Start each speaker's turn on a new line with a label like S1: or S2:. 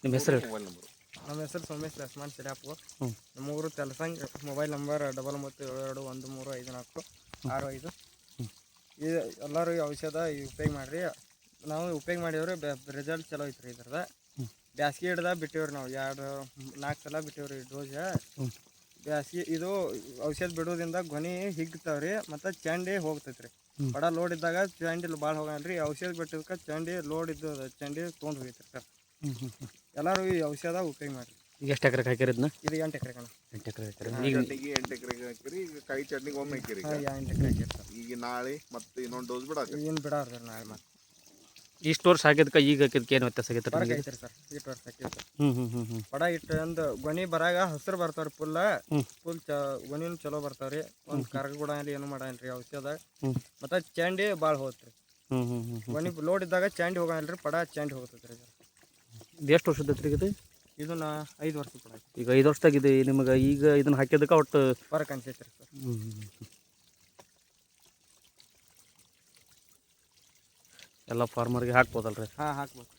S1: ನಿಮ್ಮ ಹೆಸರು
S2: mobile number.
S3: ನಮ್ಮ ಹೆಸರು ಸೋಮೇಶ್ ಲಕ್ಷ್ಮಣ್ ಸಿಡ್ಯಾಪು.
S1: ಹ್ಞೂ
S3: ನಮ್ಮ ಊರು ತೆಲಸಂಗ್. Mobile number 9972135655. ಇದು ಎಲ್ಲರೂ ಈ ಔಷಧ ಉಪಯೋಗ ಮಾಡಿರಿ. ನಾವು ಉಪಯೋಗ ಮಾಡಿವ್ರಿ, ರಿಸಲ್ಟ್ ಚಲೋ ಐತ್ರಿ. ಇದ್ರದ ಬ್ಯಾಸ್ಗೆ ಹಿಡ್ದ ಬಿಟ್ಟಿವ್ರಿ ನಾವು 2-4 ಸಲ ಬಿಟ್ಟಿವ್ರಿ ಡೋಸ್. ಬ್ಯಾಸ್ಗೆ ಇದು ಔಷಧ ಬಿಡೋದ್ರಿಂದ ಗೊನೆ ಹಿಗ್ತಾವ್ರಿ ಮತ್ತು ಚಂಡಿ ಹೋಗ್ತೈತ್ರಿ. ಬಡ ಲೋಡ್ ಇದ್ದಾಗ ಚಂಡಿ ಭಾಳ ಹೋಗಲ್ರಿ. ಔಷಧ ಬಿಟ್ಟಿದ್ಕೆ ಚಂಡಿ ಲೋಡ್ ಇದ್ದು ಚಂಡಿ ತೊಗೊಂಡು ಹೋಗೈತ್ರಿ ಸರ್. ಎಲ್ಲರೂ ಈ ಔಷಧ ಉಪಯೋಗ ಮಾಡಿರಿ.
S1: ಈಗ ಎಷ್ಟು ಎಕರೆಗೆ ಹಾಕಿರೋದನ್ನ?
S3: ಇದು 8 ಎಕರೆ ಕಣ.
S1: 8 ಎಕರೆ ಹಾಕಿರಿ.
S2: ಚಟ್ನಿಗೆ 8 ಎಕರೆಗೆ ಹಾಕಿರಿ. ಈಗ ಕಾಯಿ ಚಟ್ನಿಗೆ ಒಮ್ಮೆ ಹಾಕಿರಿ.
S3: 8 ಎಕರೆ ಹಾಕಿರಿ ಸರ್.
S2: ಈಗ ನಾಳೆ ಮತ್ತೆ ಇನ್ನೊಂದು ಡೋಸ್ ಬಿಡಾಕ
S3: ಏನು ಬಿಡಾರ್ರಿ ನಾಳೆ ಮತ್ತೆ.
S1: ಇಷ್ಟು ವರ್ಷ ಹಾಕಿದ್ಕೆ ಈಗ ಹಾಕಿದ್ಕೆ ಏನು ವ್ಯತ್ಯಾಸ ಆಗೈತೆ
S3: ಬರಕ್
S1: ನಿಮಗೆ?
S3: ಐತ್ರಿ ಸರ್. ಇಟ್ಟು ವರ್ಷ ಹಾಕಿರಿ.
S1: ಹ್ಞೂ
S3: ಬಡ ಇಟ್ಟು ಒಂದು ಗೊನೆ ಬರಾಗ ಹಸಿರು ಬರ್ತಾವ್ರಿ. ಫುಲ್ ಗೊನಿನೂ ಚಲೋ ಬರ್ತಾವ್ರಿ. ಒಂದು ಕರ್ಗ ಕೂಡ ಏನು ಮಾಡಲ್ರಿ ಔಷಧ. ಮತ್ತು ಚಂಡಿ ಭಾಳ ಹೋಗ್ತ್ರಿ. ಗೊನೆ ಲೋಡ್ ಇದ್ದಾಗ ಚಂಡಿ ಹೋಗಲ್ರಿ, ಪಡ ಚಂಡಿ ಹೋಗ್ತೈತ್ರಿ.
S1: ಇದು ಎಷ್ಟು ವರ್ಷದ ಐತ್ರಿ ಇದು?
S3: ಇದನ್ನ 5 ವರ್ಷ ಕೂಡ
S1: ಈಗ 5 ವರ್ಷದಾಗಿದೆ ನಿಮಗೆ. ಈಗ ಇದನ್ನ ಹಾಕಿದ್ದಕ್ಕೆ ಒಟ್ಟು
S3: ಬರಕ್ ಅನ್ಸೈತ್ರಿ ಸರ್.
S1: ಎಲ್ಲ ಫಾರ್ಮರ್ಗೆ ಹಾಕ್ಬೋದಲ್ರಿ?
S3: ಹಾಂ ಹಾಕ್ಬೋದು.